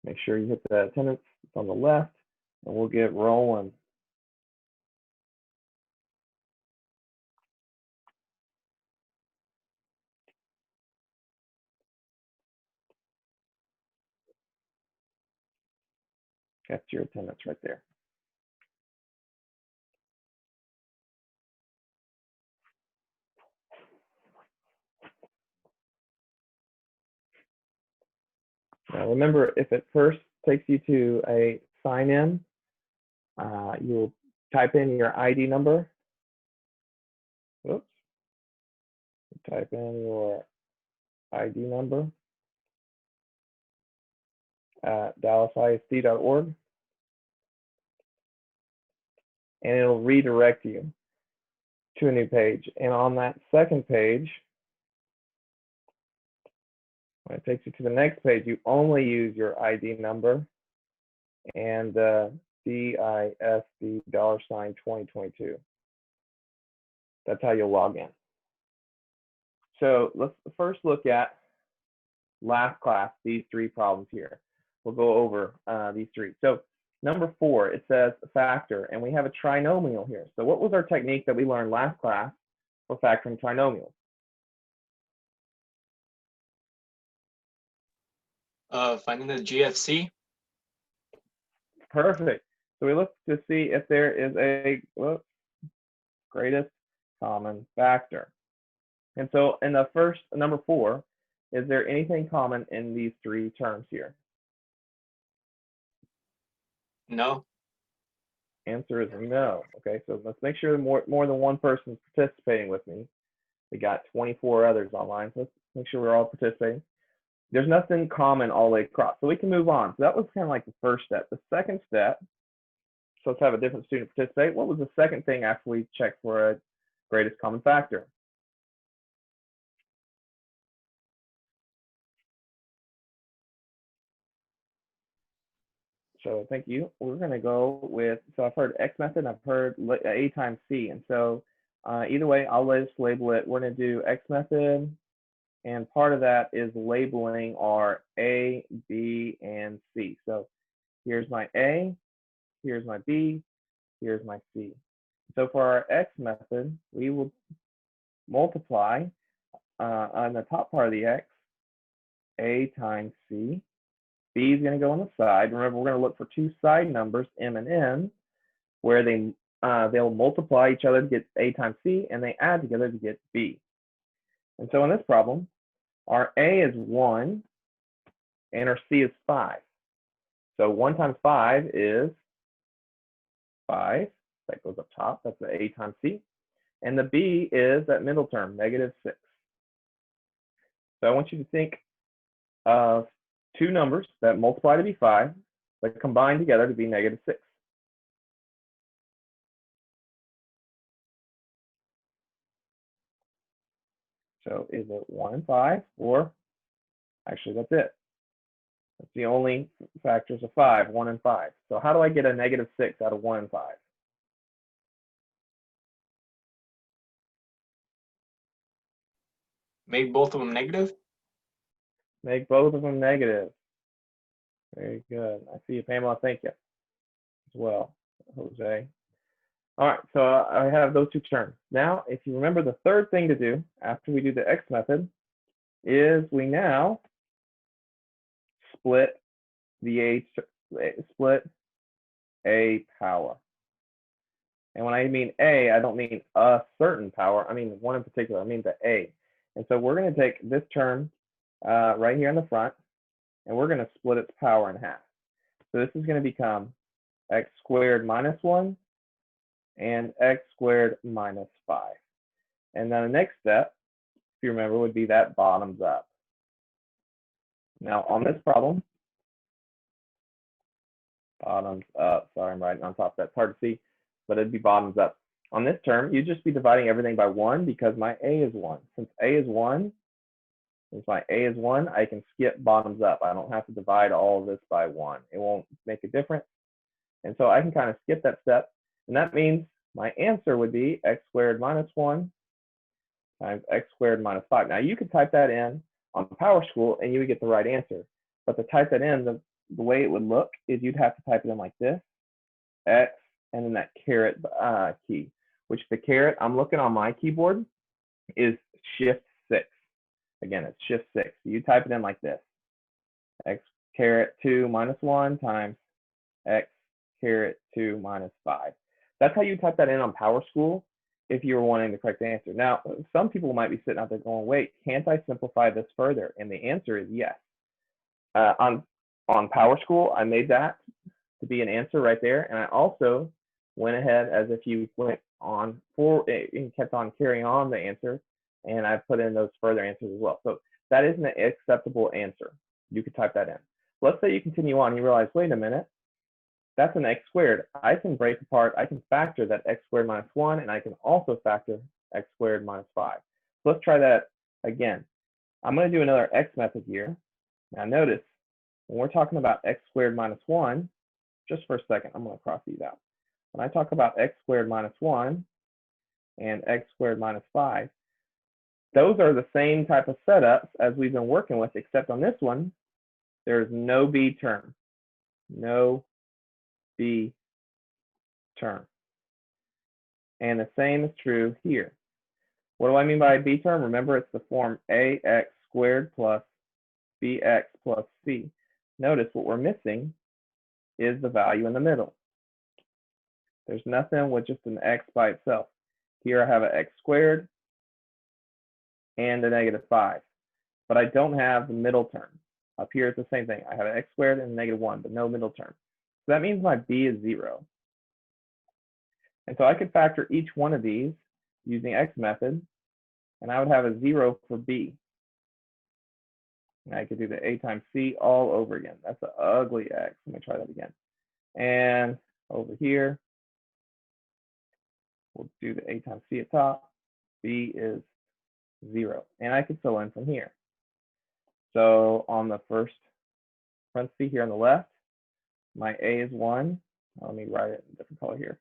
Make sure you hit the attendance on the left, and we'll get rolling. That's your attendance right there. Now remember, if it first takes you to a sign in, you'll type in your ID number. Oops. Type in your ID number at dallasisd.org, and it'll redirect you to a new page. And on that second page, when it takes you to the next page, you only use your ID number and DISD $2022. That's how you'll log in. So let's first look at last class, these three problems here. We'll go over these three. So number 4, it says factor, and we have a trinomial here. So what was our technique that we learned last class for factoring trinomials? Finding the GFC. Perfect. So we look to see if there is a greatest common factor. And so in the first, number 4, is there anything common in these three terms here? No. Answer is no. Okay, so let's make sure more than one person is participating with me. We got 24 others online, so let's make sure we're all participating. There's nothing common all the way across, so we can move on. So that was kind of like the first step. The second step, so let's have a different student participate. What was the second thing after we checked for a greatest common factor? So thank you. We're going to go with, so I've heard X method, and I've heard A times C. And so either way, I'll just label it. We're going to do X method. And part of that is labeling our A, B, and C. So here's my A, here's my B, here's my C. So for our X method, we will multiply on the top part of the X, A times C. B is going to go on the side. Remember, we're going to look for two side numbers, M and N, where they'll multiply each other to get A times C, and they add together to get B. And so in this problem, our A is 1, and our C is 5. So 1 times 5 is 5. That goes up top. That's the A times C. And the B is that middle term, -6. So I want you to think of two numbers that multiply to be 5, but combine together to be -6. So is it 1 and 5, or actually that's it. That's the only factors of 5, 1 and 5. So how do I get a -6 out of 1 and 5? Make both of them negative. Make both of them negative. Very good. I see you, Pamela. Thank you as well, Jose. All right, so I have those two terms. Now, if you remember, the third thing to do after we do the X method is we now split the A power. And when I mean A, I don't mean a certain power. I mean one in particular. I mean the A. And so we're going to take this term right here in the front, and we're going to split its power in half. So this is going to become x squared minus 1 and x squared minus 5. And then the next step, if you remember, would be that bottoms up. Now on this problem, bottoms up, sorry, I'm writing on top of that, it's hard to see, but it'd be bottoms up. On this term, you'd just be dividing everything by 1 because my A is 1. Since A is 1, I can skip bottoms up. I don't have to divide all of this by 1. It won't make a difference. And so I can kind of skip that step. And that means my answer would be x squared minus 1 times x squared minus 5. Now you could type that in on PowerSchool and you would get the right answer. But to type that in, the way it would look is you'd have to type it in like this, X, and then that caret key, which the caret, I'm looking on my keyboard, is Shift 6. Again, it's Shift 6. So you type it in like this, X caret 2 minus 1 times X caret 2 minus 5. That's how you type that in on PowerSchool if you were wanting the correct answer. Now, some people might be sitting out there going, wait, can't I simplify this further? And the answer is yes. On PowerSchool, I made that to be an answer right there. And I also went ahead as if you went on and kept on carrying on the answer, and I put in those further answers as well. So that is an acceptable answer. You could type that in. Let's say you continue on, you realize, wait a minute, that's an x squared. I can break apart, I can factor that x squared minus 1, and I can also factor x squared minus 5. So let's try that again. I'm going to do another x method here. Now notice, when we're talking about x squared minus 1, just for a second, I'm going to cross these out. When I talk about x squared minus 1 and x squared minus 5, those are the same type of setups as we've been working with, except on this one, there's no b term. No b term. And the same is true here. What do I mean by a b term? Remember, it's the form ax squared plus bx plus c. Notice what we're missing is the value in the middle. There's nothing with just an x by itself. Here I have an x squared and a negative 5, but I don't have the middle term. Up here it's the same thing. I have an x squared and a negative 1, but no middle term. So that means my b is 0. And so I could factor each one of these using x method, and I would have a 0 for b. And I could do the a times c all over again. That's an ugly x. Let me try that again. And over here, we'll do the a times c at top. B is 0. And I could fill in from here. So on the first parenthesis here on the left, my a is 1. Let me write it in a different color here.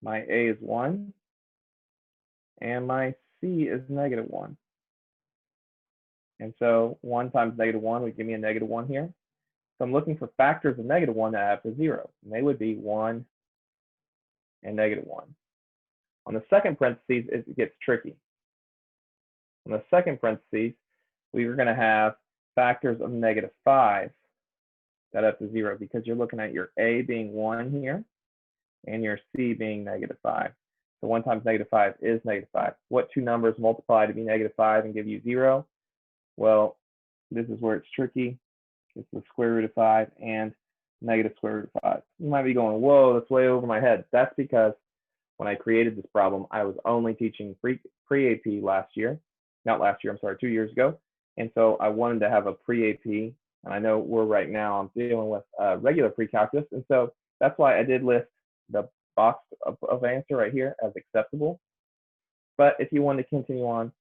My a is 1, and my c is negative 1. And so 1 times negative 1 would give me a negative 1 here. So I'm looking for factors of negative 1 that add up to 0. And they would be 1 and negative 1. On the second parentheses, it gets tricky. On the second parentheses, we are going to have factors of negative 5 that add up to 0, because you're looking at your a being 1 here and your c being negative 5. So 1 times negative 5 is negative 5. What two numbers multiply to be negative 5 and give you 0? Well, this is where it's tricky. It's the square root of 5 and negative square root of 5. You might be going, whoa, that's way over my head. That's because when I created this problem, I was only teaching pre-AP last year. Not last year, I'm sorry, 2 years ago. And so I wanted to have a pre-AP. And I know we're right now, I'm dealing with regular pre-calculus. And so that's why I did list the box of answer right here as acceptable. But if you want to continue on,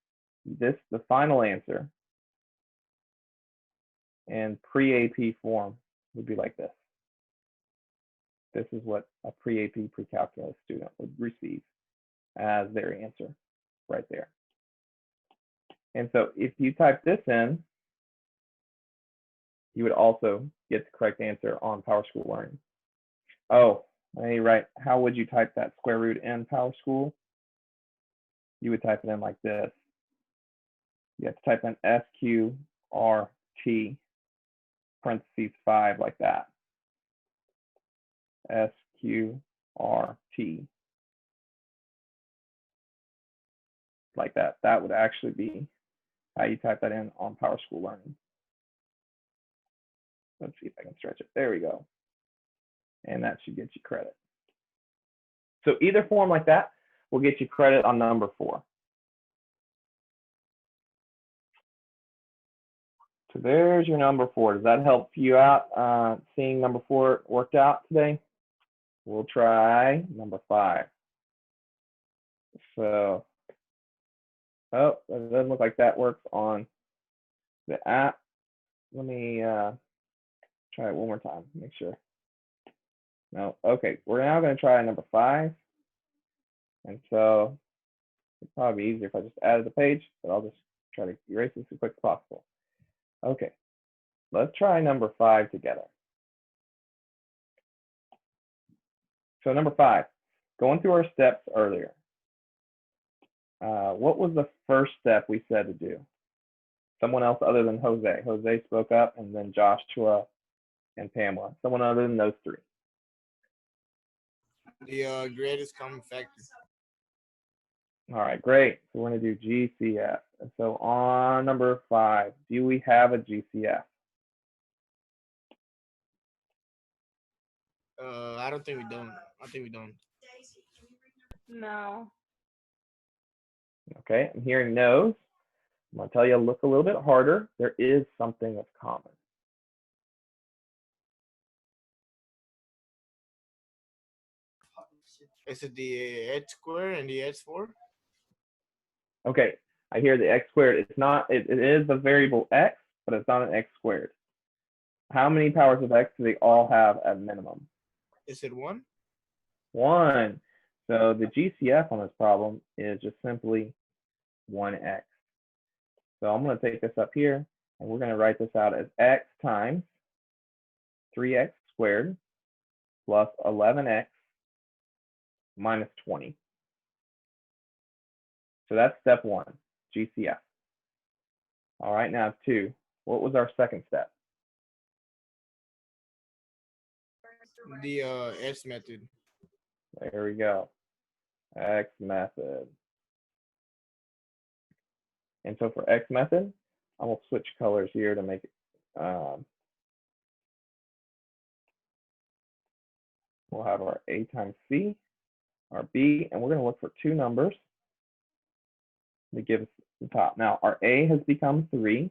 the final answer in pre-AP form would be like this. This is what a pre-AP pre-calculus student would receive as their answer right there. And so if you type this in, you would also get the correct answer on PowerSchool Learning. Oh, let me write, how would you type that square root in PowerSchool? You would type it in like this. You have to type in SQRT parentheses 5 like that. SQRT. Like that. That would actually be how you type that in on PowerSchool Learning. Let's see if I can stretch it. There we go. And that should get you credit. So either form like that will get you credit on number 4. So there's your number 4. Does that help you out seeing number 4 worked out today? We'll try number 5. So, oh, it doesn't look like that works on the app. Let me try it one more time, make sure. No, okay, we're now going to try number 5. And so it'd probably be easier if I just added the page, but I'll just try to erase this as quick as possible. Okay, let's try number 5 together. So number 5, going through our steps earlier. What was the first step we said to do? Someone else other than Jose. Jose spoke up, and then Joshua and Pamela. Someone other than those 3. The greatest common factor. All right, great. So we're going to do GCF. And so on number 5, do we have a GCF? I don't think we don't. I think we don't. No. Okay, I'm hearing no's. I'm going to tell you to look a little bit harder. There is something that's common. Is it the x squared and the x4? Okay, I hear the x squared. It's not, it is a variable x, but it's not an x squared. How many powers of x do they all have at minimum? Is it 1? 1. So the GCF on this problem is just simply 1x. So I'm going to take this up here, and we're going to write this out as x times 3x squared plus 11x minus 20. So that's step 1, GCF. All right, now 2. What was our second step? The S method. There we go. X method. And so for X method, I'm going to switch colors here to make it, we'll have our A times C, our B, and we're going to look for 2 numbers to give us the top. Now, our A has become 3,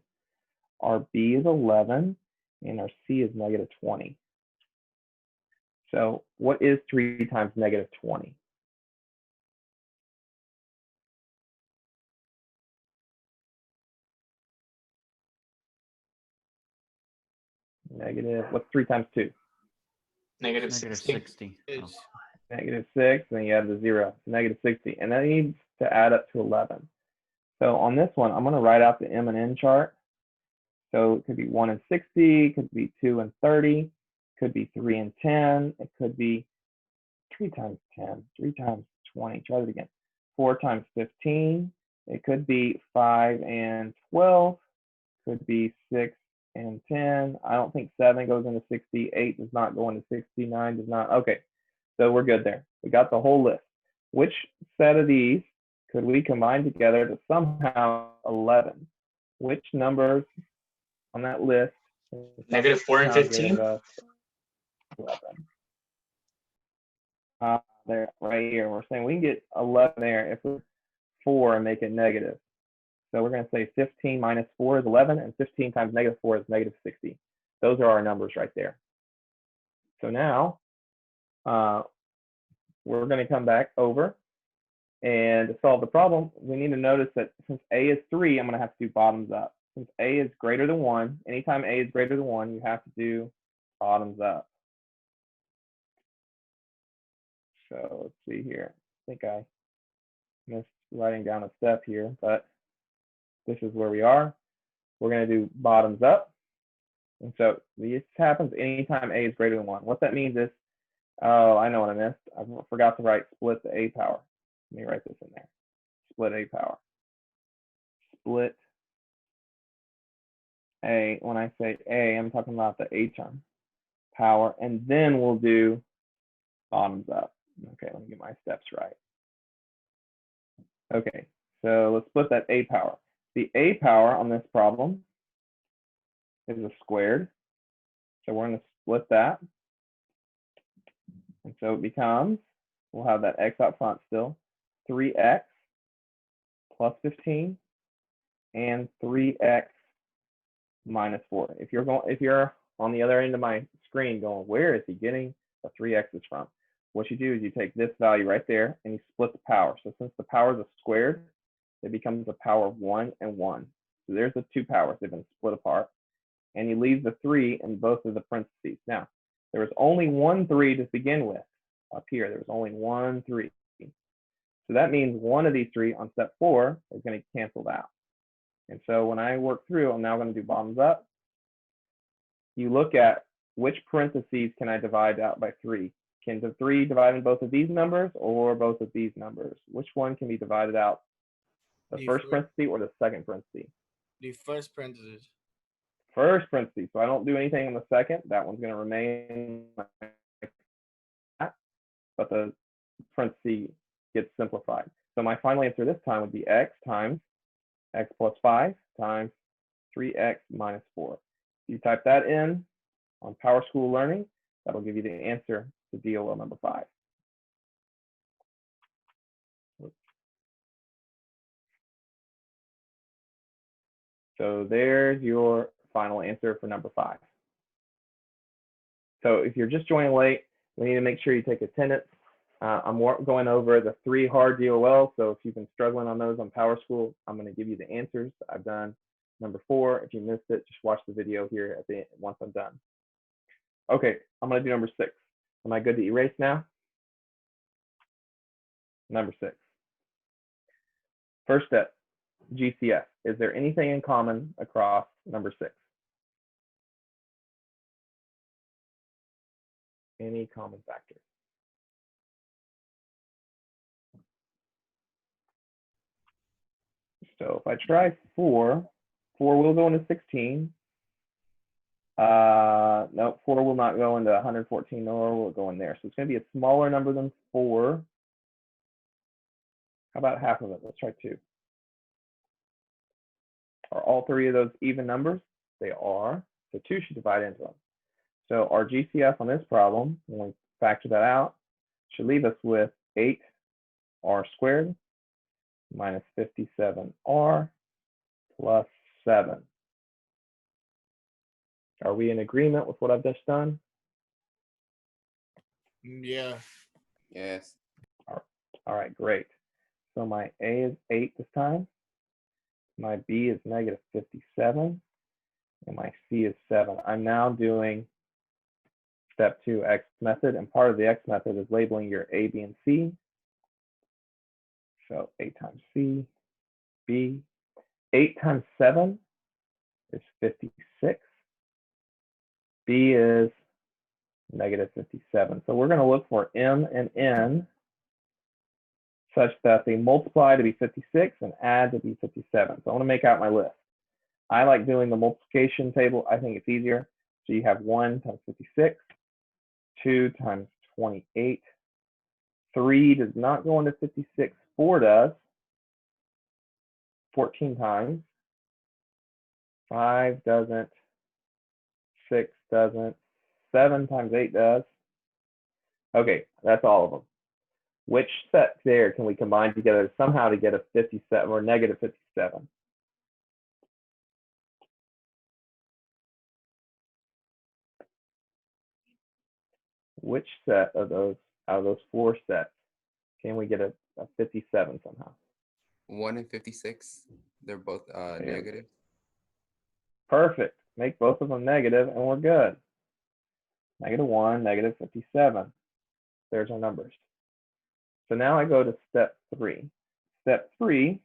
our B is 11, and our C is negative 20. So what is 3 times negative 20? Negative, what's 3 times 2? Negative Negative 60. 60. Oh. It's Negative 6, then you add the 0, negative 60. And that needs to add up to 11. So on this one, I'm going to write out the M and N chart. So it could be 1 and 60, it could be 2 and 30, could be 3 and 10, it could be 3 times 10, 3 times 20, try that again, 4 times 15, it could be 5 and 12, could be 6 and 10. I don't think 7 goes into 60, 8 does not go into 60, 9 does not. Okay, so we're good there. We got the whole list. Which set of these could we combine together to somehow 11? Which numbers on that list? Negative 4 and 15. 11. There, right here, we're saying we can get 11 there if we're 4 and make it negative. So we're going to say 15 minus 4 is 11, and 15 times negative 4 is negative 60. Those are our numbers right there. So now we're going to come back over, and to solve the problem, we need to notice that since A is 3, I'm going to have to do bottoms up. Since A is greater than 1, anytime A is greater than 1, you have to do bottoms up. So let's see here. I think I missed writing down a step here, but this is where we are. We're going to do bottoms up. And so this happens anytime A is greater than 1. What that means is, oh, I know what I missed. I forgot to write split the A power. Let me write this in there. Split A power. Split A. When I say A, I'm talking about the A term power. And then we'll do bottoms up. Okay, let me get my steps right. Okay, so let's split that A power. The A power on this problem is a squared. So we're going to split that. And so it becomes, we'll have that X up front still, 3X plus 15 and 3X minus 4. If you're on the other end of my screen going, where is he getting the 3X's from? What you do is you take this value right there and you split the power. So since the power is a squared, it becomes a power of 1 and 1. So there's the 2 powers. They've been split apart. And you leave the 3 in both of the parentheses. Now, there was only 1 3 to begin with. Up here, there was only 1 3. So that means one of these 3 on step 4 is going to be canceled out. And so when I work through, I'm now going to do bottoms up. You look at which parentheses can I divide out by 3. Can the 3 divide in both of these numbers or both of these numbers? Which one can be divided out? The first parenthesis or the second parenthesis? The first parenthesis. First parenthesis. So I don't do anything on the second. That one's going to remain like that, but the parenthesis gets simplified. So my final answer this time would be x times x plus 5 times 3x minus 4. If you type that in on PowerSchool Learning, that'll give you the answer to DOL number 5. So there's your final answer for number 5. So if you're just joining late, we need to make sure you take attendance. I'm going over the 3 hard DOLs. So if you've been struggling on those on PowerSchool, I'm going to give you the answers. I've done number 4. If you missed it, just watch the video here at the end once I'm done. Okay, I'm going to do number 6. Am I good to erase now? Number 6. First step, GCF. Is there anything in common across number 6? Any common factors? So if I try 4, 4 will go into 16. No, 4 will not go into 114, nor will it go in there. So it's going to be a smaller number than 4. How about half of it? Let's try 2. Are all 3 of those even numbers? They are. So 2 should divide into them. So our GCF on this problem, when we factor that out, should leave us with 8r squared minus 57r plus 7. Are we in agreement with what I've just done? Yeah. Yes. All right, great. So my A is 8 this time. My B is negative 57. And my C is 7. I'm now doing step 2 X method. And part of the X method is labeling your A, B, and C. So 8 times C, B. 8 times 7 is 56. B is negative 57. So we're going to look for M and N such that they multiply to be 56 and add to be 57. So I want to make out my list. I like doing the multiplication table. I think it's easier. So you have 1 times 56, 2 times 28, 3 does not go into 56, 4 does, 14 times, 5 doesn't, 6 doesn't, 7 times 8 does. Okay, that's all of them. Which set there can we combine together somehow to get a 57 or negative 57? Which set of those, out of those 4 sets, can we get a 57 somehow? 1 and 56. They're both negative. Perfect. Make both of them negative and we're good. -1, negative 57. There's our numbers. So now I go to step 3. Step 3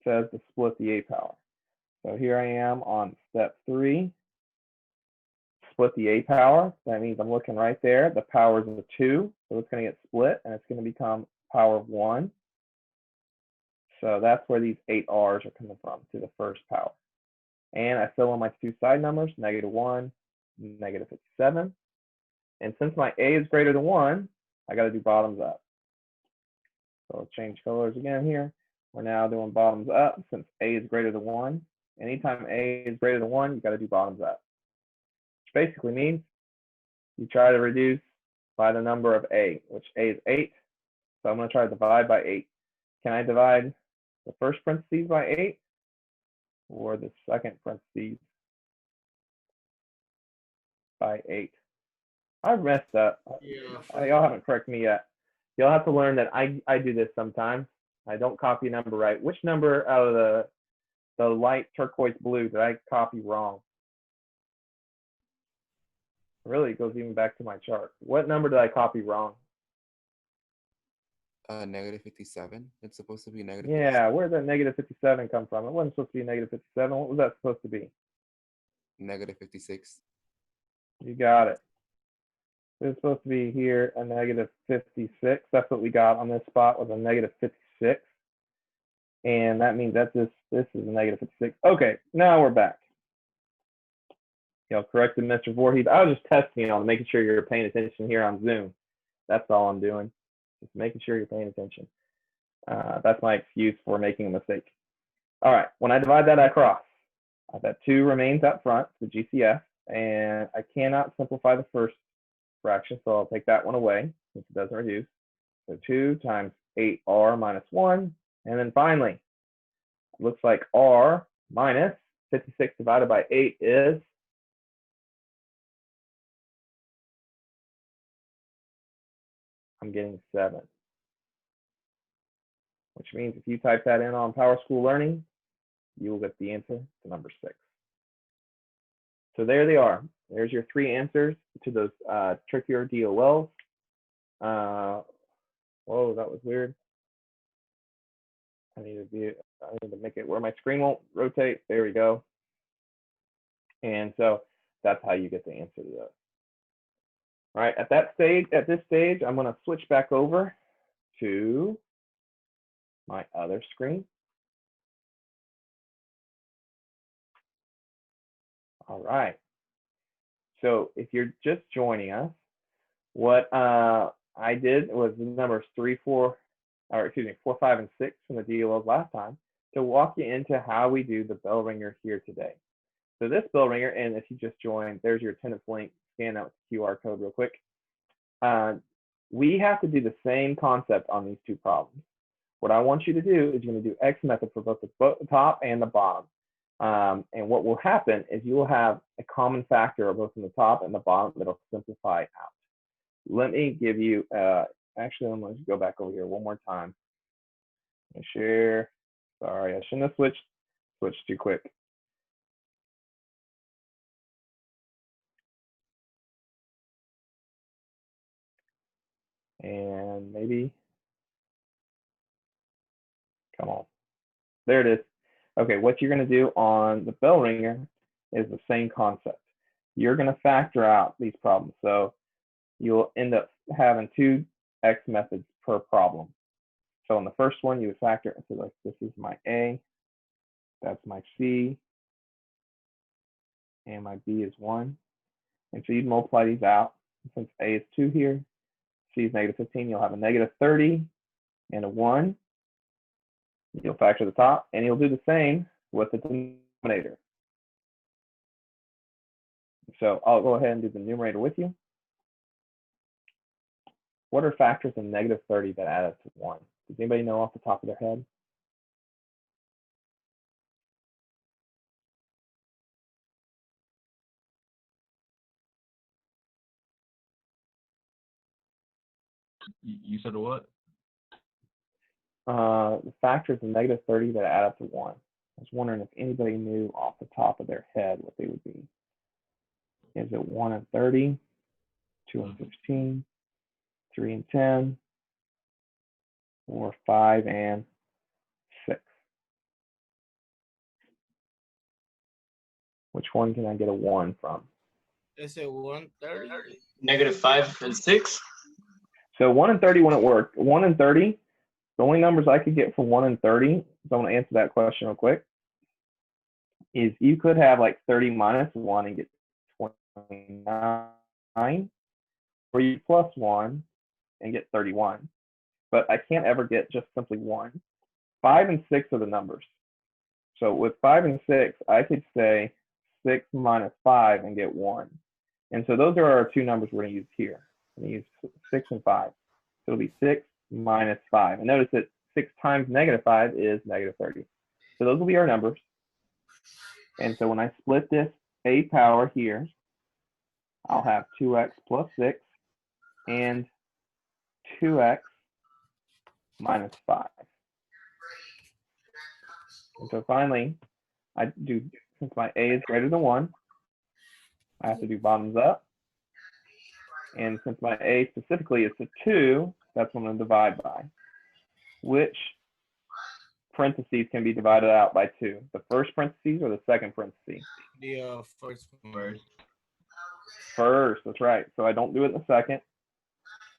says to split the A power. So here I am on step 3. Split the A power. That means I'm looking right there. The power is a 2, so it's going to get split and it's going to become power of 1. So that's where these 8 R's are coming from, to the first power. And I fill in my 2 side numbers, -1, negative 57. And since my A is greater than 1, I got to do bottoms up. So I'll change colors again here. We're now doing bottoms up since A is greater than 1. Anytime A is greater than 1, you got to do bottoms up. Which basically means you try to reduce by the number of A, which A is 8. So I'm going to try to divide by 8. Can I divide the first parentheses by 8 or the second parentheses by 8? I've messed up. Yeah. Y'all haven't corrected me yet. You'll have to learn that I do this sometimes. I don't copy a number right. Which number out of the light turquoise blue did I copy wrong? Really, it goes even back to my chart. What number did I copy wrong? Negative 57. It's supposed to be negative. Yeah, where did that negative 57 come from? It wasn't supposed to be negative 57. What was that supposed to be? Negative 56. You got it. It's supposed to be here a negative 56. That's what we got on this spot, was a negative 56. And that means that this is a negative 56. Okay, now we're back. Corrected Mr. Voorhees. I was just testing you on making sure you're paying attention here on Zoom. That's all I'm doing. Just making sure you're paying attention. That's my excuse for making a mistake. All right, when I divide that across, that 2 remains up front, the GCF, and I cannot simplify the first fraction, so I'll take that one away since it doesn't reduce. So 2 times 8r minus 1, and then finally, it looks like r minus 56 divided by 8 is I'm getting 7, which means if you type that in on Power School Learning, you will get the answer to number 6. So there they are. There's your 3 answers to those trickier DOLs. Whoa, that was weird. I need to make it where my screen won't rotate. There we go. And so that's how you get the answer to those. All right, at this stage, I'm going to switch back over to my other screen. All right. So if you're just joining us, what I did was the numbers 4, 5, and 6 from the DOLs last time to walk you into how we do the bell ringer here today. So this bell ringer, and if you just joined, there's your attendance link. Scan out the QR code real quick. We have to do the same concept on these 2 problems. What I want you to do is you're going to do X method for both the top and the bottom. And what will happen is you will have a common factor both in the top and the bottom that'll simplify out. Let me give you, actually, I'm going to go back over here one more time. Let me share. Sorry, I shouldn't have switched too quick. And maybe, come on. There it is. Okay, what you're going to do on the bell ringer is the same concept. You're going to factor out these problems. So you'll end up having 2 X methods per problem. So in the first one, you would factor, so like this is my A, that's my C, and my B is 1. And so you'd multiply these out. Since A is 2 here, C is negative 15, you'll have a negative 30 and a 1. You'll factor the top, and you'll do the same with the denominator. So I'll go ahead and do the numerator with you. What are factors of negative 30 that add up to 1? Does anybody know off the top of their head? You said what? The factors of negative 30 that add up to 1. I was wondering if anybody knew off the top of their head what they would be. Is it 1 and 30, 2 and 15, 3 and 10, or 5 and 6? Which one can I get a 1 from? Is it 130? Negative 5 and 6. So 1 and 30 wouldn't work. 1 and 30, the only numbers I could get for 1 and 30, so I'm going to answer that question real quick, is you could have like 30 minus 1 and get 29, or you plus 1 and get 31. But I can't ever get just simply 1. 5 and 6 are the numbers. So with 5 and 6, I could say 6 minus 5 and get 1. And so those are our 2 numbers we're going to use here. I'm going to use 6 and 5. So it'll be 6 minus 5. And notice that 6 times negative 5 is negative 30. So those will be our numbers. And so when I split this a power here, I'll have 2x plus 6 and 2x minus 5. And so finally, I do, since my a is greater than 1, I have to do bottoms up. And since my a specifically is a 2, that's what I'm going to divide by. Which parentheses can be divided out by 2? The first parentheses or the second parentheses? The first one. First, that's right. So I don't do it in a second.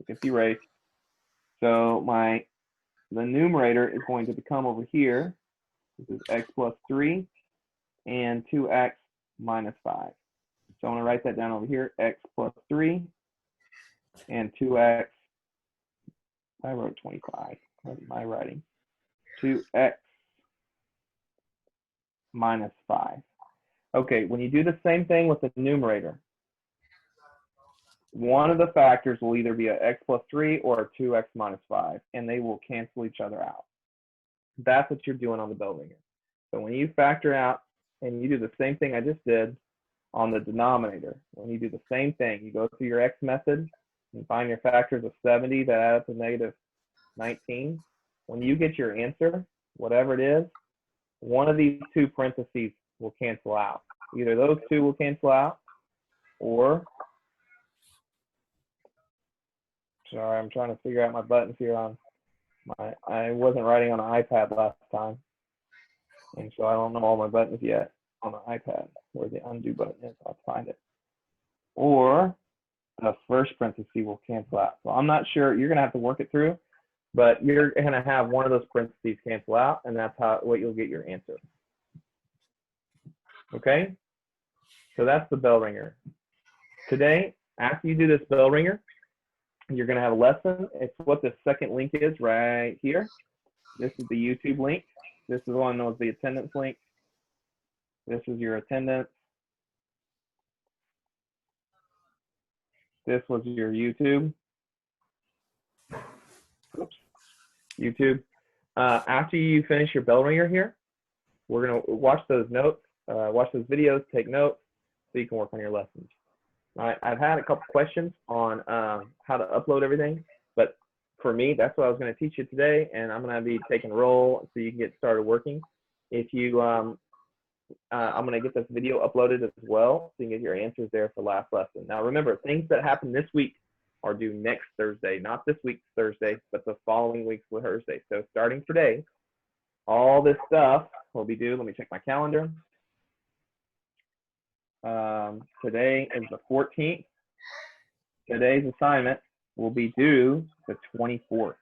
It gets erased. So the numerator is going to become over here. This is x plus 3 and 2x minus 5. So I'm going to write that down over here, x plus 3 and 2x. I wrote 25. What am I writing? 2x minus 5. Okay, when you do the same thing with the numerator, one of the factors will either be a x plus 3 or a 2x minus 5, and they will cancel each other out. That's what you're doing on the bell ringer. So when you factor out and you do the same thing I just did on the denominator, when you do the same thing, you go through your x method and find your factors of 70 that add up to negative 19. When you get your answer, whatever it is, one of these two parentheses will cancel out. Either those two will cancel out, or, sorry, I'm trying to figure out my buttons here on I wasn't writing on an iPad last time, and so I don't know all my buttons yet on the iPad, where the undo button is. I'll find it. Or the first parenthesis will cancel out. So I'm not sure. You're going to have to work it through, but you're going to have one of those parentheses cancel out, and that's what you'll get your answer. Okay? So that's the bell ringer. Today, after you do this bell ringer, you're going to have a lesson. It's what the second link is right here. This is the YouTube link. This is the one known as the attendance link. This is your attendance. This was your YouTube. Oops. YouTube. After you finish your bell ringer here, we're going to watch those notes, watch those videos, take notes, so you can work on your lessons. All right, I've had a couple questions on how to upload everything, but for me, that's what I was going to teach you today, and I'm going to be taking a roll so you can get started working. If you, I'm going to get this video uploaded as well, so you can get your answers there for last lesson. Now remember, things that happen this week are due next Thursday, not this week's Thursday, but the following week's Thursday. So starting today, all this stuff will be due. Let me check my calendar. Today is the 14th. Today's assignment will be due the 24th.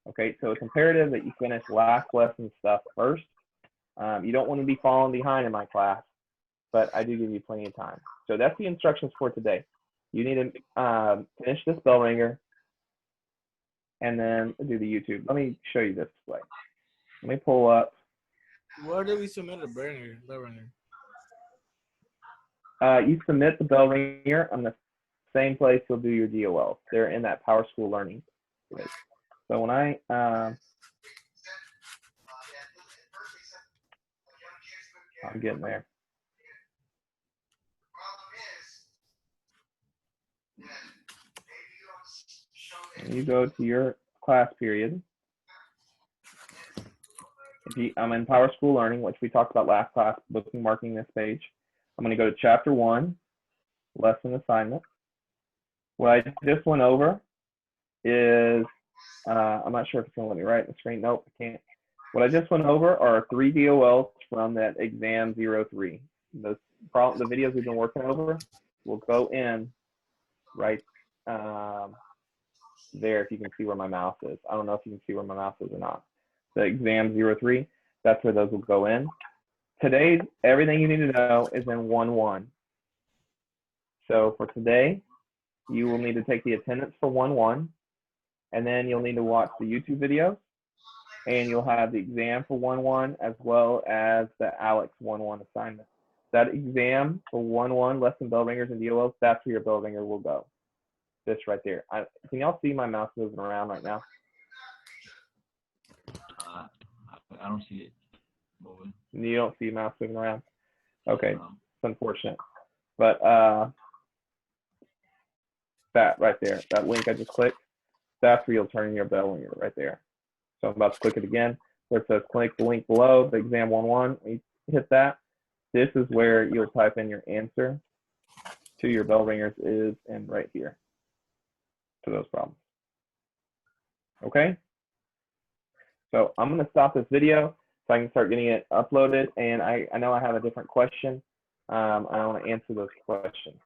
Okay, so it's imperative that you finish last lesson stuff first. You don't want to be falling behind in my class, but I do give you plenty of time. So that's the instructions for today. You need to finish this bell ringer and then do the YouTube. Let me show you this way. Let me pull up. Where do we submit a bell ringer? You submit the bell ringer on the same place you'll do your DOL. They're in that Power School Learning. So when I'm getting there. And you go to your class period. I'm in Power School Learning, which we talked about last class, bookmarking this page. I'm going to go to Chapter 1, Lesson Assignment. What I just went over is, I'm not sure if it's going to let me write on the screen. Nope, I can't. What I just went over are 3 DOLs from that exam 03. The videos we've been working over will go in right there, if you can see where my mouse is. I don't know if you can see where my mouse is or not. The exam 03, that's where those will go in. Today, everything you need to know is in 1-1. So for today, you will need to take the attendance for 1-1, and then you'll need to watch the YouTube video, and you'll have the exam for 1-1 as well as the Alex 1-1 assignment. That exam for 1-1, lesson bell ringers and DOLs, that's where your bell ringer will go. This right there. Can y'all see my mouse moving around right now? I don't see it moving. You don't see your mouse moving around? Okay, No. it's unfortunate. But that right there, that link I just clicked, that's where you'll turn in your bell ringer right there. So I'm about to click it again, where it says click the link below, the exam 1-1. When you hit that, this is where you'll type in your answer to your bell ringers is in right here to those problems. Okay? So I'm going to stop this video so I can start getting it uploaded. And I know I have a different question. I want to answer those questions.